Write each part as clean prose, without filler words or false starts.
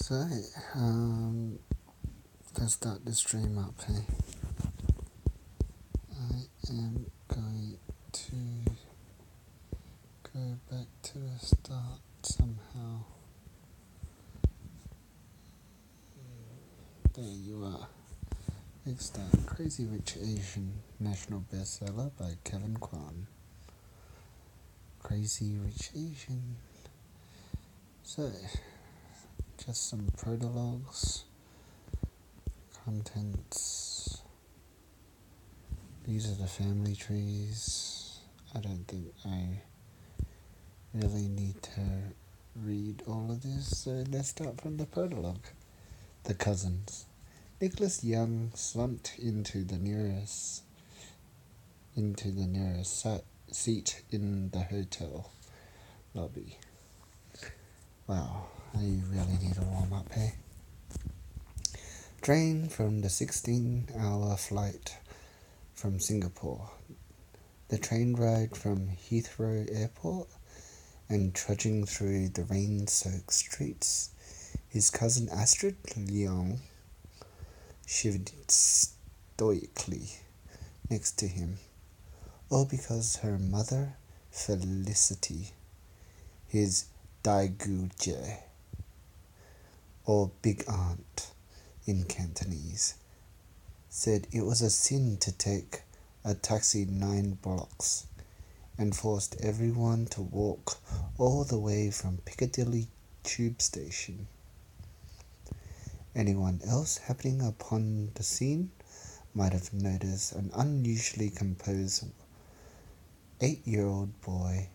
So, let's start the stream up, hey? I am going to go back to the start somehow. There you are. Next start, Crazy Rich Asian national bestseller by Kevin Kwan. Crazy Rich Asian. So, just some prologues, contents. These are the family trees. I don't think I really need to read all of this, so let's start from the prologue. The cousins. Nicholas Young slumped into the nearest seat in the hotel lobby. Wow, I really need a warm up, eh? Drained from the 16-hour flight from Singapore, the train ride from Heathrow Airport, and trudging through the rain-soaked streets, his cousin Astrid Leong shivered stoically next to him, all because her mother, Felicity, his Daiguje, or big aunt in Cantonese, said it was a sin to take a taxi 9 blocks and forced everyone to walk all the way from Piccadilly Tube Station. Anyone else happening upon the scene might have noticed an unusually composed 8-year-old boy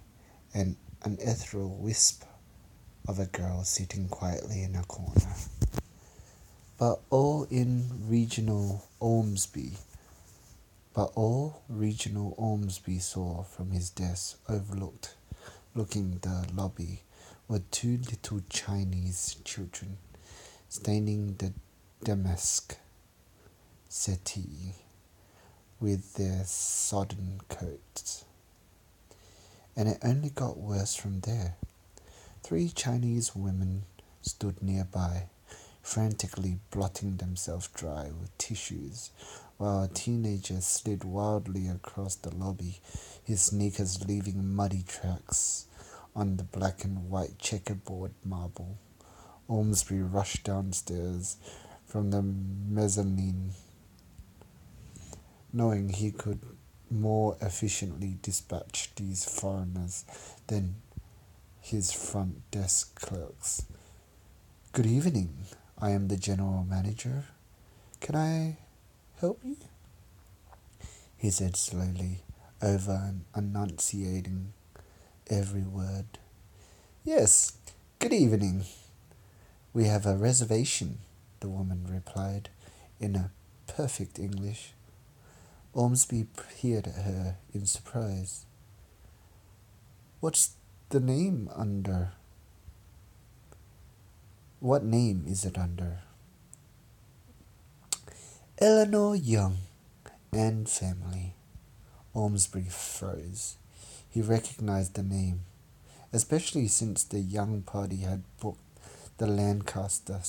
and an ethereal wisp of a girl sitting quietly in a corner. But all regional Ormsby saw from his desk overlooking the lobby were 2 little Chinese children staining the damask settee with their sodden coats. And it only got worse from there. 3 Chinese women stood nearby, frantically blotting themselves dry with tissues, while a teenager slid wildly across the lobby, his sneakers leaving muddy tracks on the black and white checkerboard marble. Ormsby rushed downstairs from the mezzanine, knowing he could more efficiently dispatch these foreigners than his front desk clerks. "Good evening. I am the general manager. Can I help you?" he said slowly, over enunciating every word. "Yes, good evening. We have a reservation," the woman replied in a perfect English. Ormsby peered at her in surprise. "What's the name under? What name is it under?" "Eleanor Young and family." Ormsby froze. He recognized the name, especially since the Young party had booked the Lancaster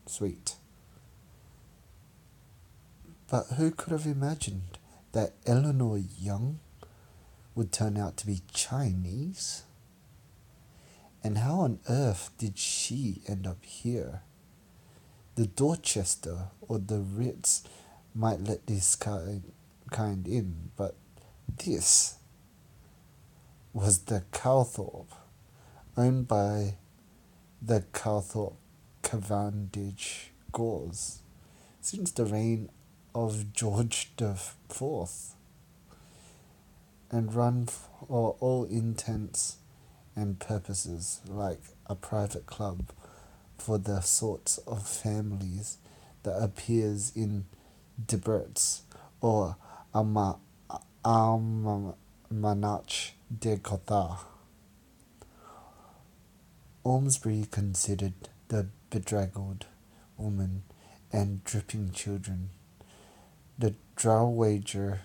suite. But who could have imagined that Eleanor Young would turn out to be Chinese? And how on earth did she end up here? The Dorchester or the Ritz might let this kind in, but this was the Calthorpe, owned by the Calthorpe Cavendish Gores since the reign of George IV, and run for all intents and purposes like a private club for the sorts of families that appears in Debrets or Almanach de Gotha. Ormsby considered the bedraggled woman and dripping children, the dowager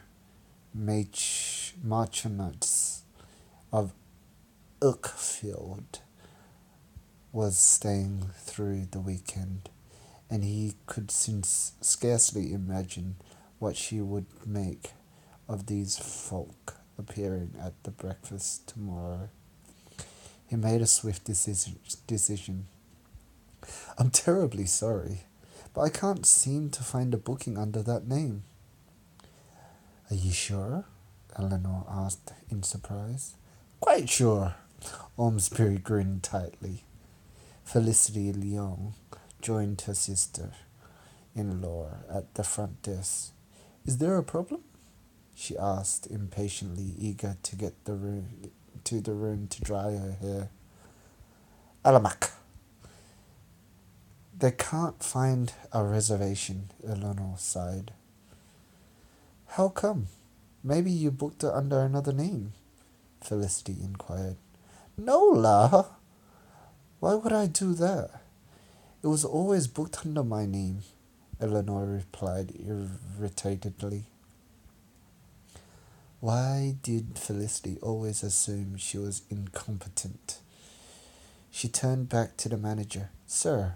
marchioness of Uckfield, was staying through the weekend, and he could scarcely imagine what she would make of these folk appearing at the breakfast tomorrow. He made a swift decision. I'm terribly sorry, but I can't seem to find a booking under that name. Are you sure? Eleanor asked in surprise. Quite sure. Ormsby grinned tightly. Felicity Leong joined her sister-in-law at the front desk. Is there a problem? She asked impatiently, eager to get to the room to dry her hair. Alamak! They can't find a reservation, Eleanor sighed. How come? Maybe you booked it under another name, Felicity inquired. No la! Why would I do that? It was always booked under my name, Eleanor replied irritatedly. Why did Felicity always assume she was incompetent? She turned back to the manager. Sir,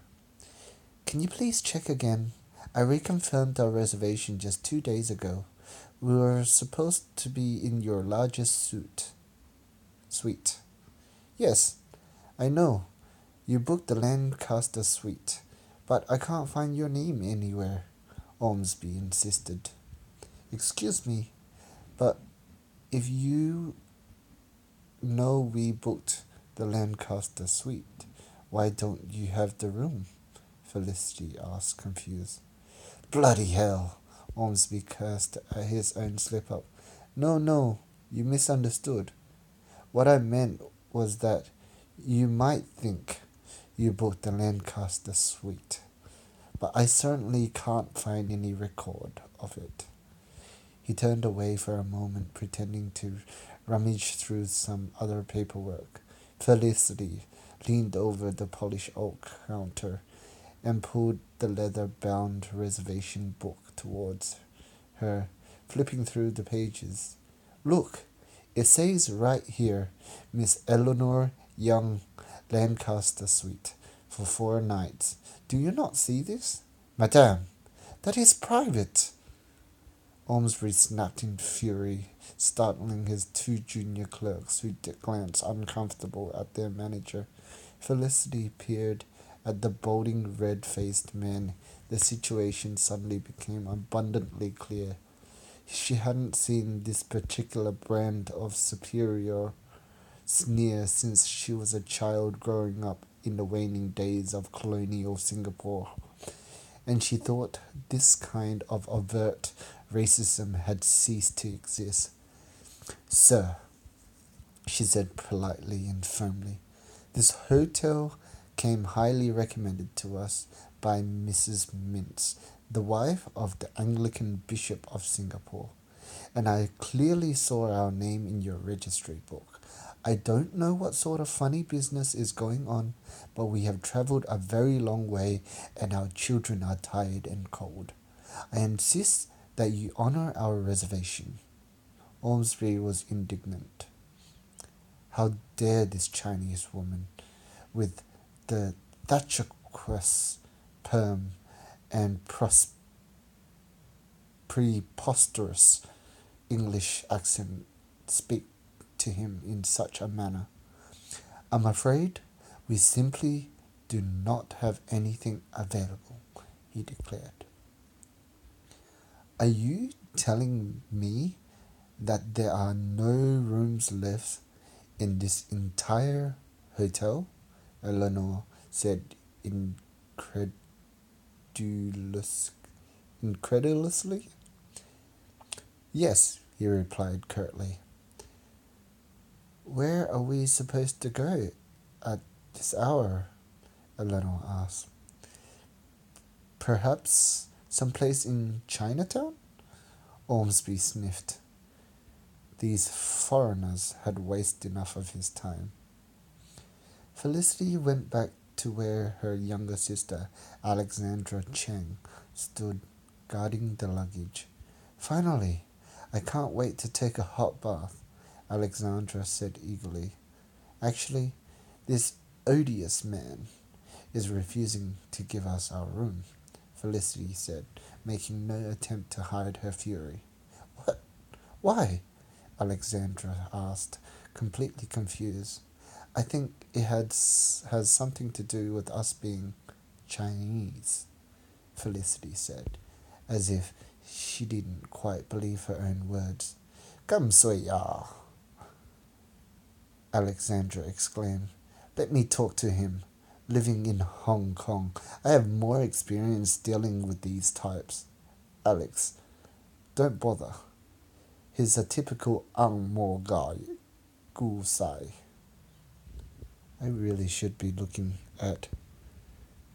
can you please check again? I reconfirmed our reservation just 2 days ago. We were supposed to be in your largest suite. Yes, I know. You booked the Lancaster suite, but I can't find your name anywhere, Ormsby insisted. Excuse me, but if you know we booked the Lancaster suite, why don't you have the room? Felicity asked, confused. Bloody hell! Ormsby cursed at his own slip-up. No, you misunderstood. What I meant was that you might think you booked the Lancaster suite, but I certainly can't find any record of it. He turned away for a moment, pretending to rummage through some other paperwork. Felicity leaned over the polished oak counter and pulled the leather-bound reservation book towards her, flipping through the pages. Look, it says right here, Miss Eleanor Young, Lancaster Suite, for 4 nights. Do you not see this? Madame, that is private. Ormsby snapped in fury, startling his 2 junior clerks, who glanced uncomfortable at their manager. Felicity peered at the bolting, red-faced man. The situation suddenly became abundantly clear. She hadn't seen this particular brand of superior sneer since she was a child growing up in the waning days of colonial Singapore, and she thought this kind of overt racism had ceased to exist. Sir, she said politely and firmly, this hotel came highly recommended to us by Mrs. Mintz, the wife of the Anglican Bishop of Singapore, and I clearly saw our name in your registry book. I don't know what sort of funny business is going on, but we have travelled a very long way and our children are tired and cold. I insist that you honour our reservation. Ormsby was indignant. How dare this Chinese woman, with the Thatcher-Crest perm and preposterous English accent, speak to him in such a manner. I'm afraid we simply do not have anything available, he declared. Are you telling me that there are no rooms left in this entire hotel? Eleanor said incredulously. Yes, he replied curtly. Where are we supposed to go at this hour? Eleanor asked. Perhaps someplace in Chinatown? Ormsby sniffed. These foreigners had wasted enough of his time. Felicity went back to where her younger sister, Alexandra Cheng, stood guarding the luggage. Finally, I can't wait to take a hot bath, Alexandra said eagerly. Actually, this odious man is refusing to give us our room," Felicity said, making no attempt to hide her fury. "What? Why?" Alexandra asked, completely confused. "I think it has something to do with us being Chinese," Felicity said, as if she didn't quite believe her own words. "Come, Soya!" Alexandra exclaimed. "Let me talk to him. Living in Hong Kong, I have more experience dealing with these types. Alex, don't bother. He's a typical Ang Mo guy, Gu Sai." I really should be looking at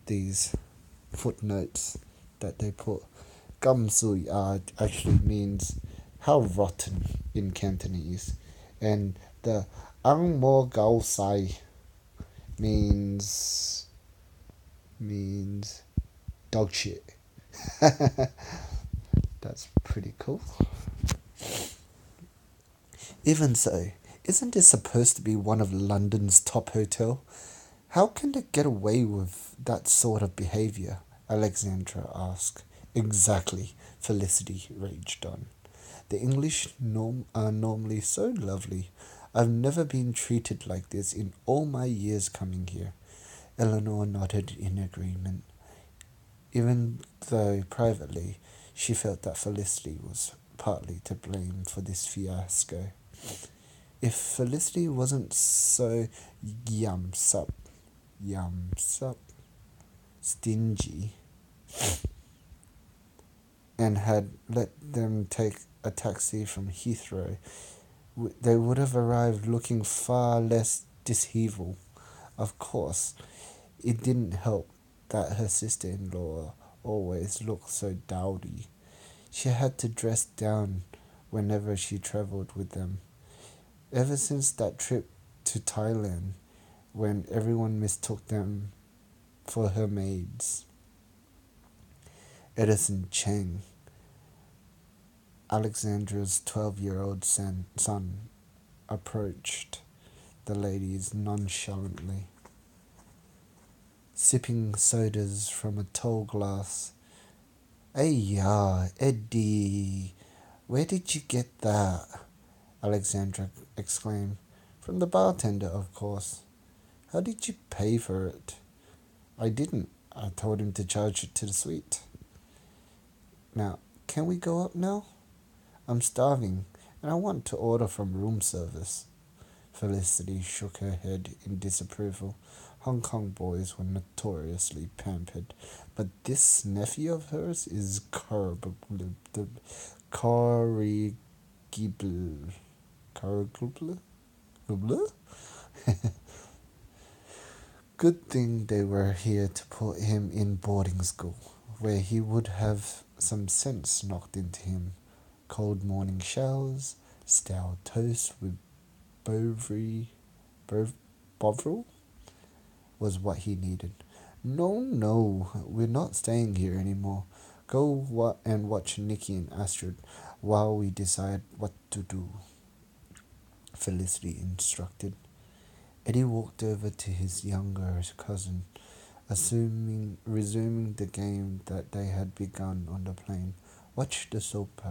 these footnotes that they put. Gum Sui actually means how rotten in Cantonese, and the Ang Mo Gao Sai means dog shit. That's pretty cool. Even so, isn't this supposed to be one of London's top hotel? How can they get away with that sort of behaviour? Alexandra asked. Exactly, Felicity raged on. The English are normally so lovely. I've never been treated like this in all my years coming here. Eleanor nodded in agreement, even though privately she felt that Felicity was partly to blame for this fiasco. If Felicity wasn't so yum sup, stingy, and had let them take a taxi from Heathrow, they would have arrived looking far less disheveled. Of course, it didn't help that her sister-in-law always looked so dowdy. She had to dress down whenever she travelled with them. Ever since that trip to Thailand, when everyone mistook them for her maids. Edison Cheng, Alexandra's 12-year-old son, approached the ladies nonchalantly, sipping sodas from a tall glass. "Hey ya, Eddie, where did you get that?" Alexandra exclaimed. "From the bartender, of course." "How did you pay for it?" "I didn't. I told him to charge it to the suite." "Now, can we go up now? I'm starving, and I want to order from room service." Felicity shook her head in disapproval. Hong Kong boys were notoriously pampered, but this nephew of hers is corrigible. Corrigible? Good thing they were here to put him in boarding school, where he would have some sense knocked into him. Cold morning showers, stale toast with Bovril was what he needed. No, we're not staying here anymore. Go and watch Nikki and Astrid while we decide what to do," Felicity instructed. Eddie walked over to his younger cousin, resuming the game that they had begun on the plane. "Watch the soap.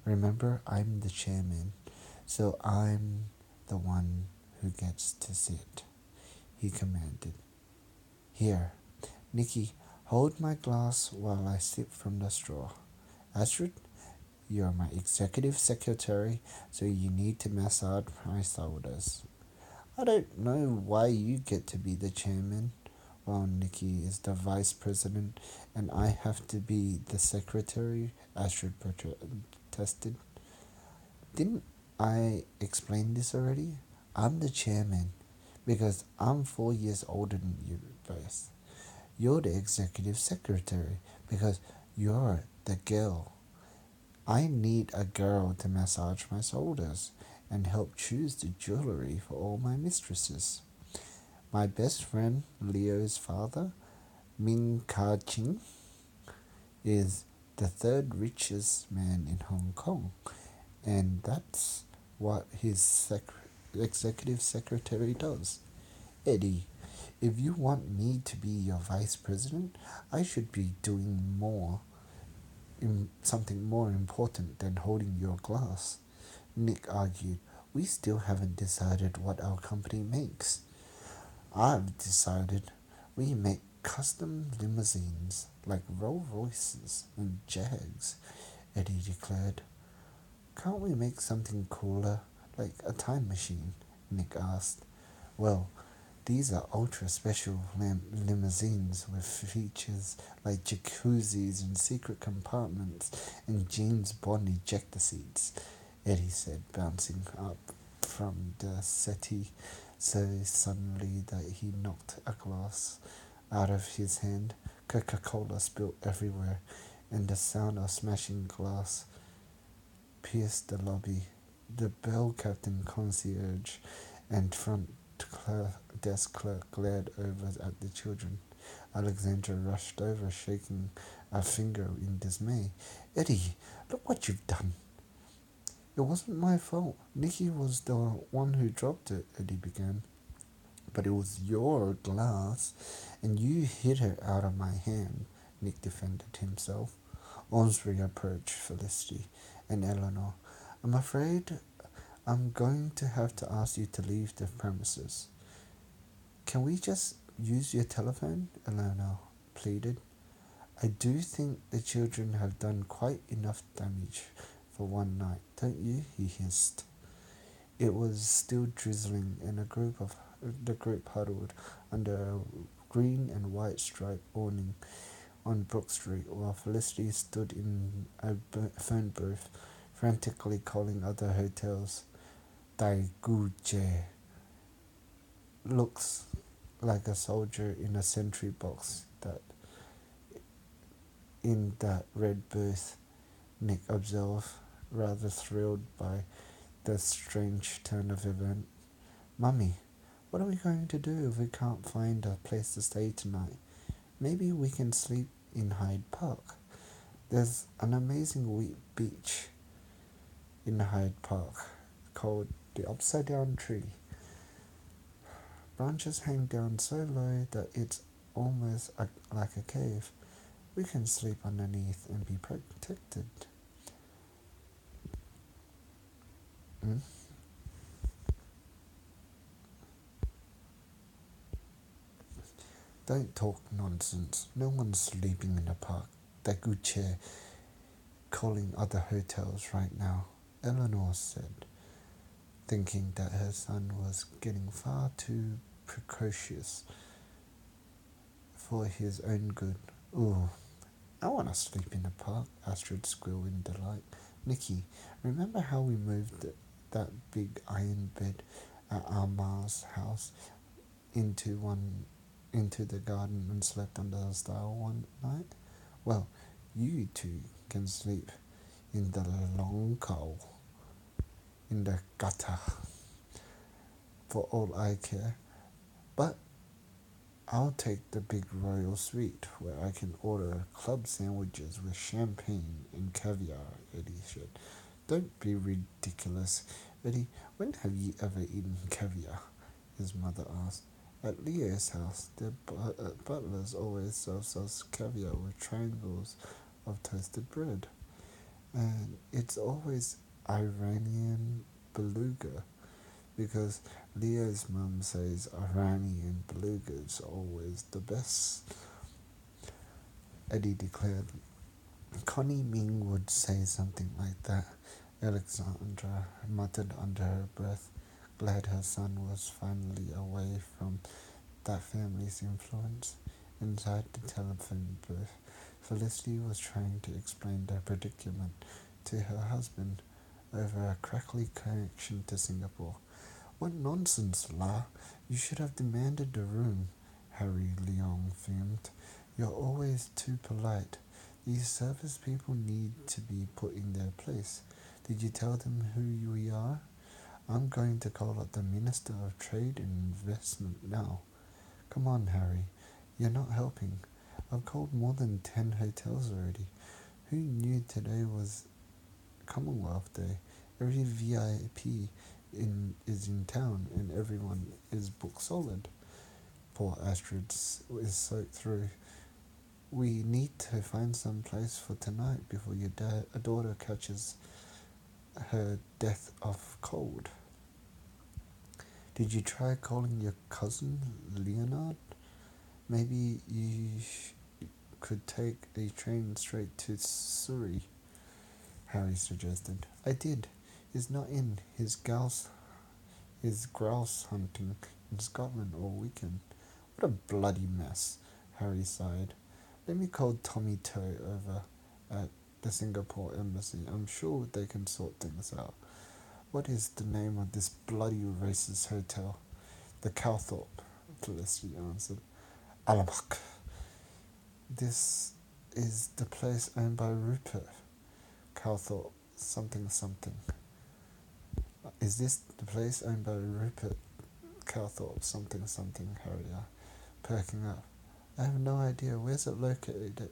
Remember, I'm the chairman, so I'm the one who gets to sit," he commanded. "Here, Nikki, hold my glass while I sip from the straw. Astrid, you're my executive secretary, so you need to massage my shoulders. I don't know why you get to be the chairman, while Nikki is the vice president and I have to be the secretary," Astrid protested. "Didn't I explain this already? I'm the chairman because I'm 4 years older than you both. You're the executive secretary because you're the girl. I need a girl to massage my shoulders and help choose the jewelry for all my mistresses. My best friend, Leo's father, Min Ka Ching, is the third richest man in Hong Kong, and that's what his executive secretary does. Eddie, If you want me to be your vice president, I should be doing something more important than holding your glass. Nick argued. We still haven't decided what our company makes. I've decided we make custom limousines like Rolls Royces and Jags, Eddie declared. Can't we make something cooler, like a time machine? Nick asked. Well, these are ultra special limousines with features like jacuzzis and secret compartments and James Bond ejector seats, Eddie said, bouncing up from the settee so suddenly that he knocked a glass out of his hand. Coca-Cola spilled everywhere, and the sound of smashing glass pierced the lobby. The bell captain, concierge, and front desk clerk glared over at the children. Alexandra rushed over, shaking a finger in dismay. Eddie, look what you've done. It wasn't my fault. Nicky was the one who dropped it, Eddie began. But it was your glass, and you hit her out of my hand, Nick defended himself. Ormsbury approached Felicity and Eleanor. I'm afraid I'm going to have to ask you to leave the premises. Can we just use your telephone? Eleanor pleaded. I do think the children have done quite enough damage for one night, don't you? He hissed. It was still drizzling, and the group huddled under a green and white striped awning on Brook Street, while Felicity stood in a phone booth, frantically calling other hotels. Daiguche looks like a soldier in a sentry box that in that red booth, Nick observed, rather thrilled by the strange turn of events. Mummy, what are we going to do if we can't find a place to stay tonight? Maybe we can sleep in Hyde Park. There's an amazing beach in Hyde Park called the Upside Down Tree. Branches hang down so low that it's almost like a cave. We can sleep underneath and be protected. Hmm? Don't talk nonsense. No one's sleeping in the park. Daguche calling other hotels right now, Eleanor said, thinking that her son was getting far too precocious for his own good. Ooh, I want to sleep in the park, Astrid squealed in delight. Nicky, remember how we moved that big iron bed at Arma's house into the garden and slept under the stile one night? Well, you two can sleep in the long coal, in the gutter, for all I care. But I'll take the big royal suite where I can order club sandwiches with champagne and caviar, Eddie said. Don't be ridiculous. Eddie, when have you ever eaten caviar? His mother asked. At Leo's house, their butlers always serves us caviar with triangles of toasted bread. And it's always Iranian beluga because Leo's mum says Iranian beluga is always the best, Eddie declared. Connie Ming would say something like that, Alexandra muttered under her breath, glad her son was finally away from that family's influence. Inside the telephone booth, Felicity was trying to explain their predicament to her husband over a crackly connection to Singapore. What nonsense, La! You should have demanded the room, Harry Leong fumed. You're always too polite. These service people need to be put in their place. Did you tell them who we are? I'm going to call up the Minister of Trade and Investment now. Come on, Harry. You're not helping. I've called more than 10 hotels already. Who knew today was Commonwealth Day? Every VIP is in town and everyone is booked solid. Poor Astrid is soaked through. We need to find some place for tonight before your daughter catches her death of cold. Did you try calling your cousin, Leonard? Maybe you could take a train straight to Surrey, Harry suggested. I did. He's not in. His grouse hunting in Scotland all weekend. What a bloody mess, Harry sighed. Let me call Tommy Toe over at the Singapore embassy. I'm sure they can sort things out. What is the name of this bloody racist hotel? The Calthorpe, Felicity answered. Alamak. This is the place owned by Rupert Calthorpe, something something. Is this the place owned by Rupert Calthorpe, something something, Harry, perking up. I have no idea. Where's it located?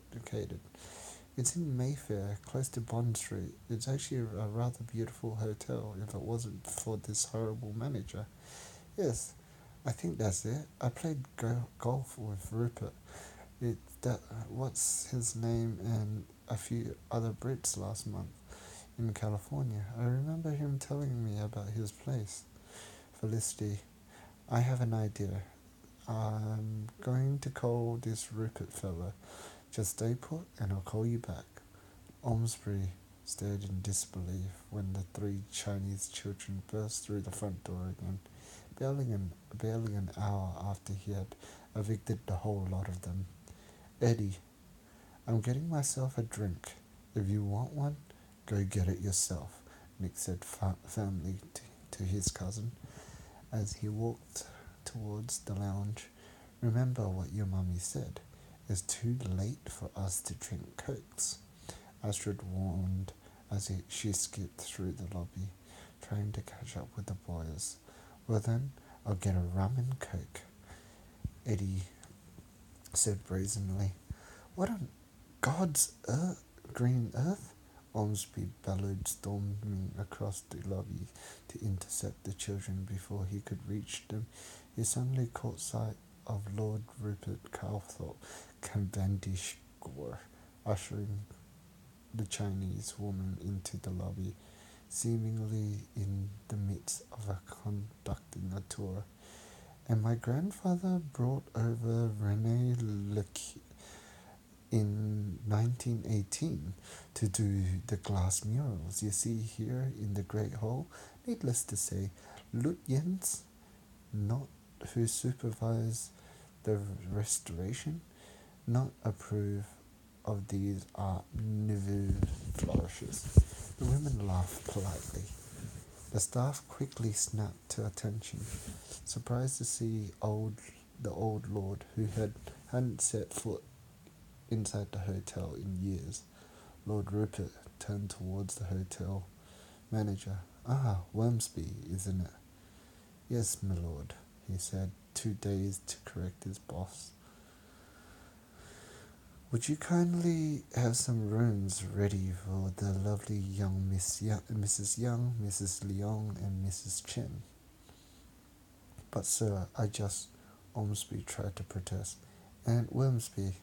It's in Mayfair, close to Bond Street. It's actually a rather beautiful hotel if it wasn't for this horrible manager. Yes, I think that's it. I played golf with Rupert. What's his name and a few other Brits last month in California. I remember him telling me about his place. Felicity, I have an idea. I'm going to call this Rupert fellow. Just stay put and I'll call you back. Ormsby stared in disbelief when the three Chinese children burst through the front door again, barely an hour after he had evicted the whole lot of them. Eddie, I'm getting myself a drink. If you want one, go get it yourself, Nick said firmly to his cousin as he walked towards the lounge. Remember what your mummy said. It's too late for us to drink cokes, Astrid warned as she skipped through the lobby, trying to catch up with the boys. Well then, I'll get a rum and coke, Eddie said brazenly. What on God's green earth? Ormsby bellowed, storming across the lobby to intercept the children before he could reach them. He suddenly caught sight of Lord Rupert Calthorpe Cavendish Gore ushering the Chinese woman into the lobby, seemingly in the midst of conducting a tour. And my grandfather brought over René Leque in 1918 to do the glass murals you see here in the Great Hall. Needless to say, Lutyens, not who supervise the restoration, not approve of these Art Nouveau flourishes. The women laughed politely. The staff quickly snapped to attention, surprised to see the old lord who hadn't set foot inside the hotel in years. Lord Rupert turned towards the hotel manager. Ah, Wormsby, isn't it? Yes, my lord, he said, too dazed to correct his boss. Would you kindly have some rooms ready for the lovely young Mrs. Young, Mrs. Leong, and Mrs. Chen? But sir, Ormsby tried to protest. Aunt Wormsby,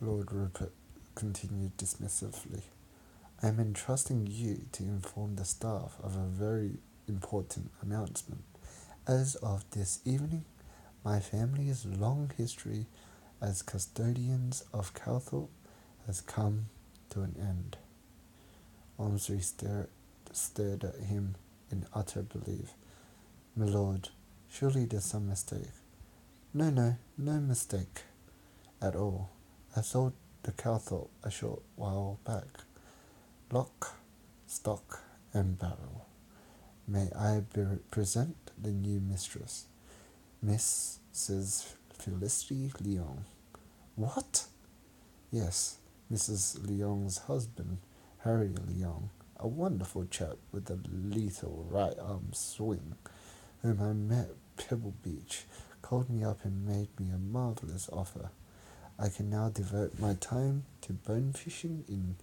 Lord Rupert continued dismissively, I am entrusting you to inform the staff of a very important announcement. As of this evening, my family's long history as custodians of Calthorpe has come to an end. Ormsby stared at him in utter belief. My lord, surely there's some mistake. No mistake at all. I sold the Calthorpe a short while back. Lock, stock, and barrel. May I present the new mistress, Mrs. Felicity Leong. What? Yes, Mrs. Leong's husband, Harry Leong, a wonderful chap with a lethal right arm swing, whom I met at Pebble Beach, called me up and made me a marvellous offer. I can now devote my time to bone fishing in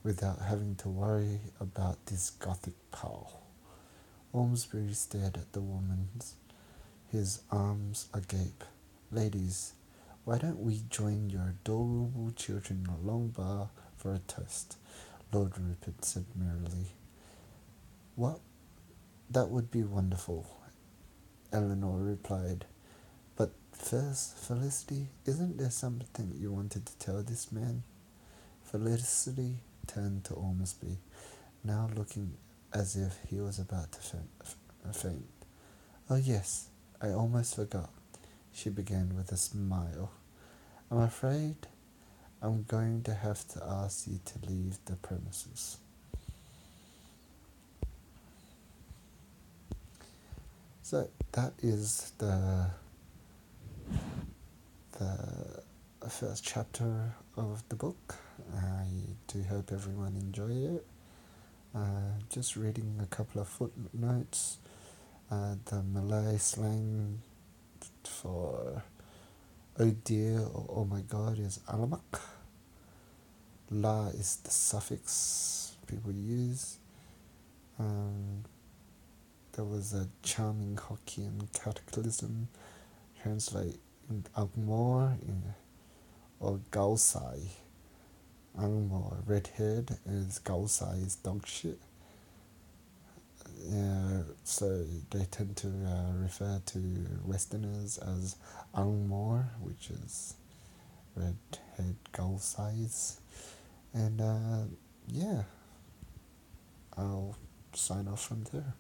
without having to worry about this Gothic pole. Ormsby stared at the woman, his arms agape. Ladies, why don't we join your adorable children in a long bar for a toast? Lord Rupert said merrily. What? That would be wonderful, Eleanor replied. But first, Felicity, isn't there something you wanted to tell this man? Felicity turned to Ormsby, now looking as if he was about to faint. Oh yes, I almost forgot, she began with a smile. I'm afraid I'm going to have to ask you to leave the premises. So that is the first chapter of the book. I do hope everyone enjoyed it. Just reading a couple of footnotes. The Malay slang for oh dear or oh my god is alamak. La is the suffix people use. There was a charming Hokkien cataclysm translate in Angmor or Gausai. Angmor, redhead, is Gausai is dog shit. So they tend to refer to Westerners as Angmor, which is redhead gull size. And yeah, I'll sign off from there.